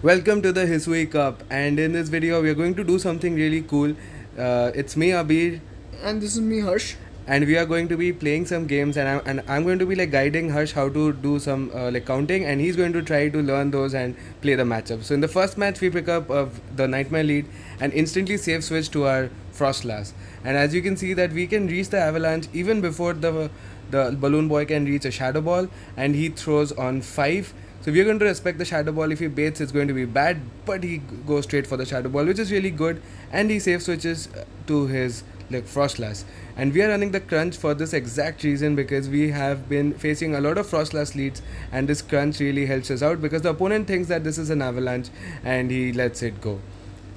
Welcome to the HISUI Cup, and in this video we are going to do something really cool. It's me Abir, And this is me, Harsh. and we are going to be playing some games, and I'm going to be like guiding Harsh how to do some like counting, and he's going to try to learn those and play the matchup. So in the first match we pick up the Nightmare lead and instantly save switch to our Froslass, and as you can see that we can reach the avalanche even before the balloon boy can reach a shadow ball, and he throws on 5. So we are going to respect the shadow ball. If he baits, it's going to be bad, but he goes straight for the shadow ball, which is really good, and he safe switches to his like Froslass. And we are running the crunch for this exact reason, because we have been facing a lot of Froslass leads, and this crunch really helps us out because the opponent thinks that this is an avalanche and he lets it go.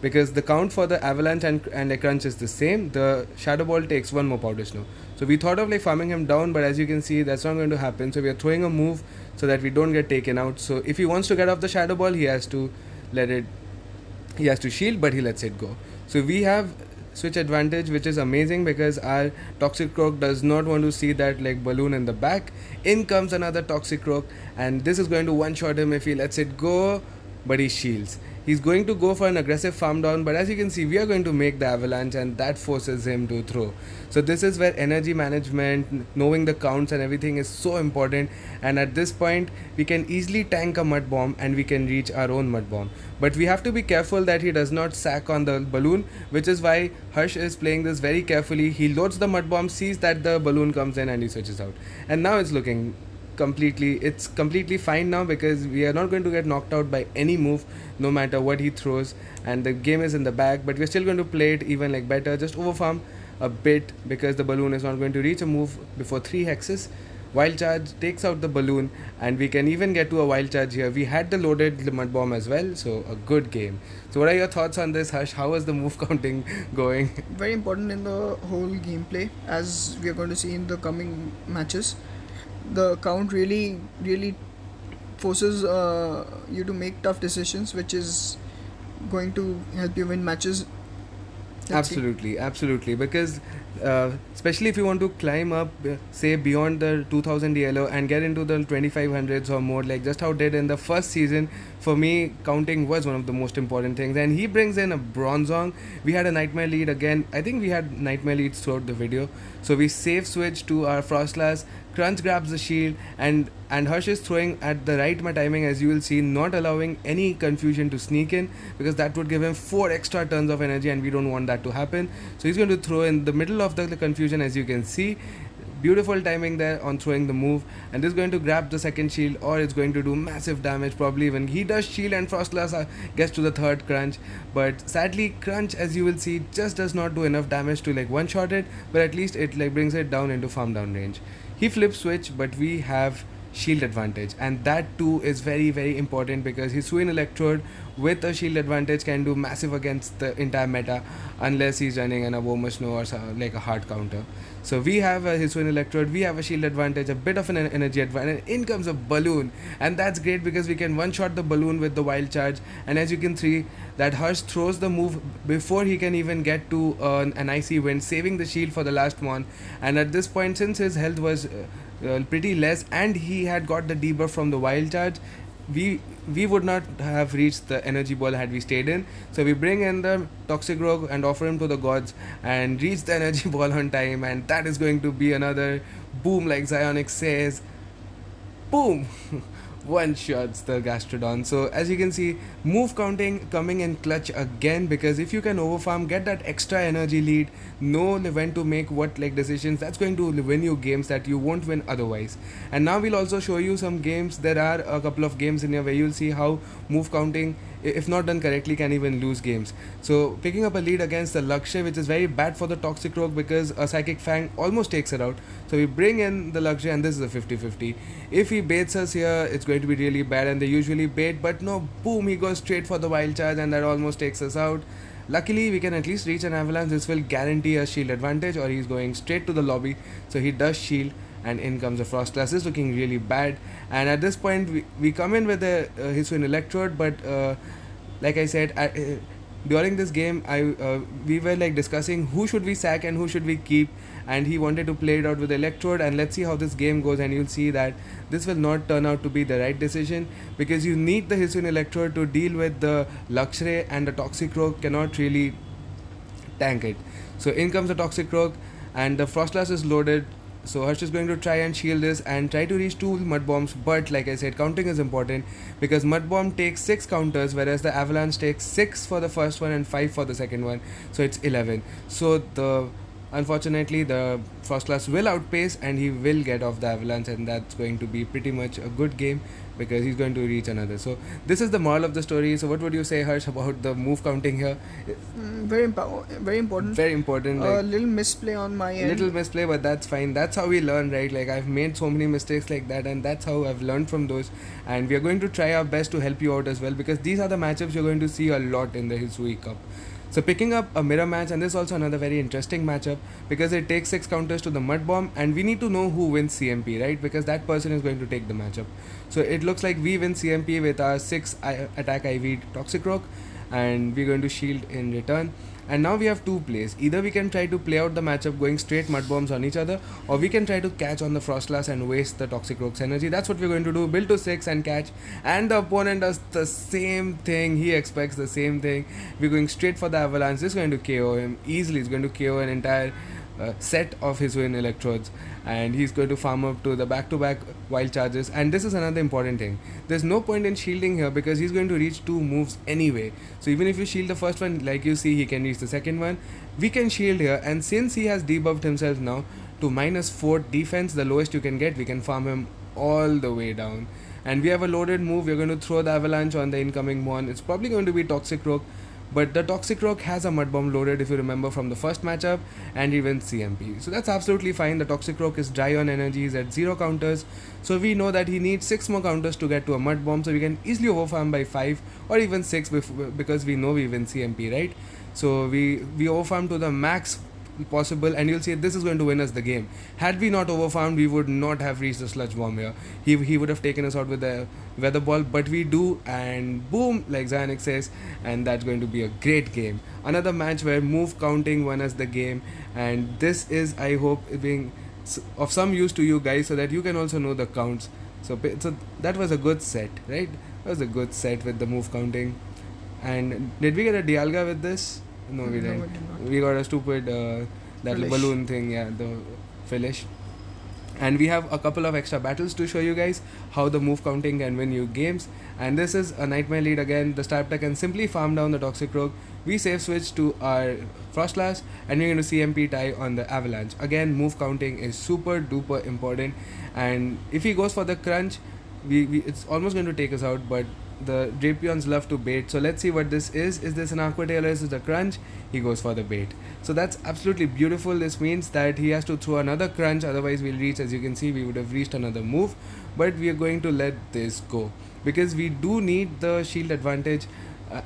Because the count for the avalanche and the crunch is the same, the shadow ball takes one more powder snow. So we thought of like farming him down, but as you can see that's not going to happen. So we are throwing a move so that we don't get taken out. So if he wants to get off the shadow ball, let it he has to shield, but he lets it go. So we have switch advantage, which is amazing because our Toxicroak does not want to see that like balloon in the back. In comes another Toxicroak, and this is going to one shot him if he lets it go, but he shields. He's going to go for an aggressive farm down, but as you can see, we are going to make the avalanche, and that forces him to throw. So this is where energy management, knowing the counts and everything is so important. And at this point, we can easily tank a mud bomb and we can reach our own mud bomb. But we have to be careful that he does not sack on the balloon, which is why Harsh is playing this very carefully. He loads the mud bomb, sees that the balloon comes in, and he switches out. And now it's completely fine now, because we are not going to get knocked out by any move no matter what he throws, and the game is in the bag, but we're still going to play it even like better, just overfarm a bit, because the balloon is not going to reach a move before 3 hexes. Wild charge takes out the balloon, and we can even get to a wild charge here. We had the loaded mud bomb as well, so a good game. So what are your thoughts on this, Harsh? How is the move counting going? Very important in the whole gameplay, as we are going to see in the coming matches. The count really forces you to make tough decisions, which is going to help you win matches. Absolutely, because especially if you want to climb up, say beyond the 2000 ELO and get into the 2500s or more, like just how did in the first season. For me, counting was one of the most important things, and he brings in a bronzong. We had a nightmare lead again. I think we had nightmare leads throughout the video. So we safe switch to our Froslass. Crunch grabs the shield, and Harsh is throwing at the right timing, as you will see, not allowing any confusion to sneak in, because that would give him 4 extra turns of energy, and we don't want that to happen. So he's going to throw in the middle of the confusion, as you can see. Beautiful timing there on throwing the move, and this is going to grab the second shield, or it's going to do massive damage. Probably when he does shield, and Frostlass gets to the third crunch, but sadly crunch, as you will see, just does not do enough damage to like one shot it, but at least it like brings it down into farm down range. He flips switch, but we have shield advantage, and that too is very important, because Hisuian Electrode with a shield advantage can do massive against the entire meta, unless he's running an Abomasno or like a hard counter. So we have a Hisuian Electrode, we have a shield advantage, a bit of an energy advantage, and in comes a balloon, and that's great because we can one shot the balloon with the wild charge. And as you can see, that Harsh throws the move before he can even get to an icy wind, saving the shield for the last one. And at this point, since his health was pretty less, and he had got the debuff from the wild charge, we would not have reached the energy ball had we stayed in. So we bring in the Toxicroak and offer him to the gods and reach the energy ball on time, and that is going to be another boom, like Zionic says. Boom. One shots the Gastrodon. So as you can see, move counting coming in clutch again, because if you can overfarm, get that extra energy lead, know when to make what like decisions, that's going to win you games that you won't win otherwise. And now we'll also show you some games. There are a couple of games in here where you'll see how move counting, if not done correctly, can even lose games. So picking up a lead against the Lakshya, which is very bad for the Toxicroak, because a Psychic Fang almost takes it out. So we bring in the Lakshya, and this is a 50-50. If he baits us here, it's going to be really bad, and they usually bait, but no, boom, he goes straight for the wild charge, and that almost takes us out. Luckily, we can at least reach an avalanche. This will guarantee a shield advantage, or he's going straight to the lobby. So he does shield, and in comes the Froslass. Is looking really bad, and at this point we come in with the Hisuian Electrode, but like I said, during this game, we were like discussing who should we sack and who should we keep, and he wanted to play it out with Electrode, and let's see how this game goes, and you'll see that this will not turn out to be the right decision, because you need the Hisuian Electrode to deal with the Luxray, and the Toxicroak cannot really tank it. So in comes the Toxicroak, and the Froslass is loaded. So Harsh is going to try and shield this and try to reach 2 mud bombs, but like I said, counting is important, because mud bomb takes 6 counters, whereas the avalanche takes 6 for the first one and 5 for the second one, so it's 11. So unfortunately the Froslass will outpace and he will get off the avalanche, and that's going to be pretty much a good game, because he's going to reach another. So this is the moral of the story. So what would you say, Harsh, about the move counting here? Very important. Very important. A little misplay on my end. Little misplay, but that's fine. That's how we learn, right? Like, I've made so many mistakes like that, and that's how I've learned from those, and we are going to try our best to help you out as well, because these are the matchups you're going to see a lot in the Hisui Cup. So picking up a mirror match, and this is also another very interesting matchup, because it takes 6 counters to the mud bomb, and we need to know who wins CMP, right? Because that person is going to take the matchup. So it looks like we win CMP with our 6 attack IV Toxicroak, and we're going to shield in return. And now we have 2 plays. Either we can try to play out the matchup going straight mud bombs on each other, or we can try to catch on the Froslass and waste the Toxicroak's energy. That's what we're going to do. Build to 6 and catch. And the opponent does the same thing. He expects the same thing. We're going straight for the avalanche. This is going to KO him easily. It's going to KO an entire set of Hisuian Electrodes, and he's going to farm up to the back-to-back wild charges. And this is another important thing. There's no point in shielding here, because he's going to reach 2 moves anyway. So even if you shield the first one, like you see, he can reach the second one. We can shield here, and since he has debuffed himself now to -4 defense, the lowest you can get, we can farm him all the way down. And we have a loaded move. We're going to throw the avalanche on the incoming mon. It's probably going to be Toxicroak, but the Toxicroak has a mud bomb loaded, if you remember from the first matchup, and he wins CMP. So that's absolutely fine. The Toxicroak is dry on energy, he's at 0 counters, so we know that he needs 6 more counters to get to a mud bomb, so we can easily overfarm by 5 or even 6 because we know we win CMP, right? So we overfarm to the max possible, and you'll see this is going to win us the game. Had we not overfarmed, we would not have reached the sludge bomb here. He would have taken us out with the weather ball, but we do, and boom, like Zanik says, and that's going to be a great game. Another match where move counting won us the game, and this is, I hope, being of some use to you guys, so that you can also know the counts. So that was a good set, right? That was a good set with the move counting. And did we get a Dialga with this? No, we didn't. We got a stupid that Filish. balloon thing, yeah, the Filish. And we have a couple of extra battles to show you guys how the move counting can win you games. And this is a nightmare lead again. The Staraptor can simply farm down the Toxicroak. We safe switch to our Froslass, and we're going to CMP tie on the Avalanche. Again, move counting is super duper important. And if he goes for the crunch, it's almost going to take us out, but the Drapions love to bait. So let's see what this is. Is this an Aqua Tail or is this a crunch? He goes for the bait. So that's absolutely beautiful. This means that he has to throw another crunch, otherwise we'll reach, as you can see, we would have reached another move. But we are going to let this go, because we do need the shield advantage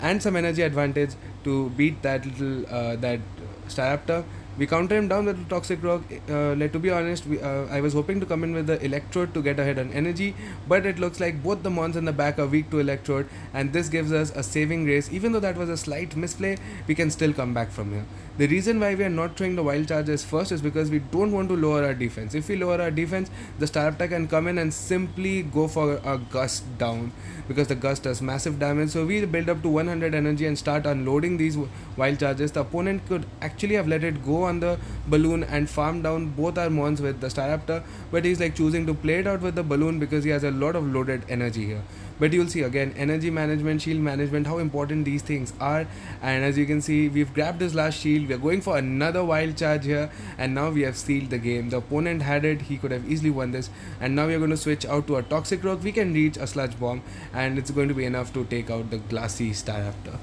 and some energy advantage to beat that little that Staraptor. We counter him down with the Toxicroak. To be honest, I was hoping to come in with the Electrode to get ahead on energy, but it looks like both the mons in the back are weak to Electrode, and this gives us a saving grace. Even though that was a slight misplay, we can still come back from here. The reason why we are not throwing the wild charges first is because we don't want to lower our defense. If we lower our defense, the Staraptor can come in and simply go for a gust down, because the gust does massive damage. So we build up to 100 energy and start unloading these wild charges. The opponent could actually have let it go on the balloon and farm down both our mons with the Staraptor, but he's like choosing to play it out with the balloon because he has a lot of loaded energy here. But you'll see again, energy management, shield management, how important these things are. And as you can see, we've grabbed his last shield. We're going for another wild charge here, and now we have sealed the game. The opponent had it, he could have easily won this. And now we're going to switch out to a Toxicroak. We can reach a sludge bomb, and it's going to be enough to take out the glassy Staraptor.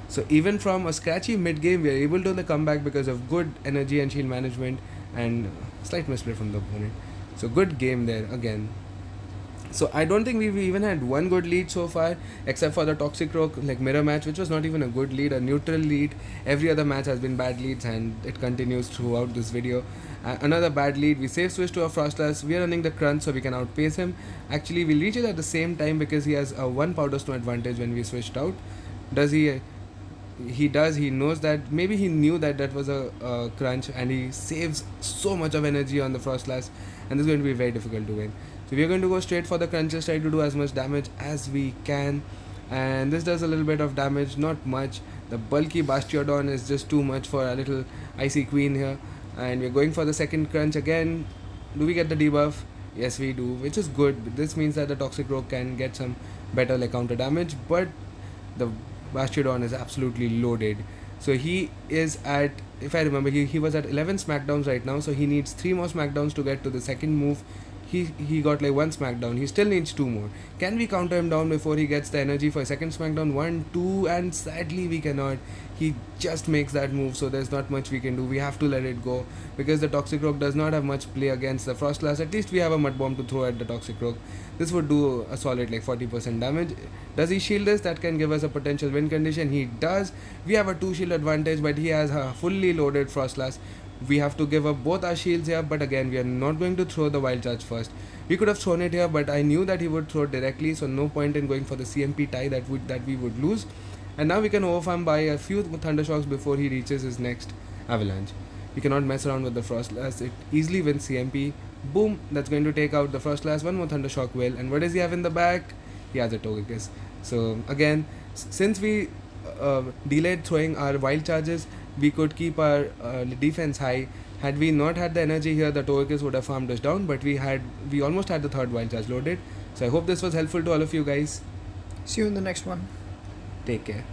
So even from a scratchy mid game, we are able to come back because of good energy and shield management and slight misplay from the opponent. So good game there again. So I don't think we've even had one good lead so far, except for the Toxicroak mirror match, which was not even a good lead, a neutral lead. Every other match has been bad leads, and it continues throughout this video. Another bad lead. We safe switch to a Froslass. We are running the crunch so we can outpace him. Actually, we'll reach it at the same time because he has a 1 powder stone advantage when we switched out. Does he? he does. He knows that. Maybe he knew that that was a crunch, and he saves so much of energy on the Froslass, and this is going to be very difficult to win. So we are going to go straight for the crunches, try to do as much damage as we can, and this does a little bit of damage, not much. The bulky Bastiodon is just too much for a little Icy Queen here, and we're going for the second crunch again. Do we get the debuff? Yes, we do, which is good. This means that the Toxicroak can get some better like counter damage, but the Bastiodon is absolutely loaded. So he is at, if I remember, he was at 11 smackdowns right now, so he needs 3 more smackdowns to get to the second move. He got like 1 smackdown, he still needs 2 more. Can we counter him down before he gets the energy for a second smackdown? 1, 2, and sadly we cannot. He just makes that move, so there's not much we can do. We have to let it go because the Toxicroak does not have much play against the Froslass. At least we have a Mud Bomb to throw at the Toxicroak. This would do a solid like 40% damage. Does he shield us? That can give us a potential win condition. He does. We have a 2 shield advantage, but he has a fully loaded Froslass. We have to give up both our shields here, but again we are not going to throw the Wild Charge first. We could have thrown it here, but I knew that he would throw it directly, so no point in going for the CMP tie that we would lose. And now we can overfarm by a few Thunder Shocks before he reaches his next Avalanche. We cannot mess around with the Froslass. It easily wins CMP. Boom, that's going to take out the Froslass. 1 more Thunder Shock will. And what does he have in the back? He has a Togekiss. So again, since we delayed throwing our Wild Charges, we could keep our defense high. Had we not had the energy here, the Togekiss would have farmed us down, but we almost had the third Wild Charge loaded. So I hope this was helpful to all of you guys. See you in the next one. Take care.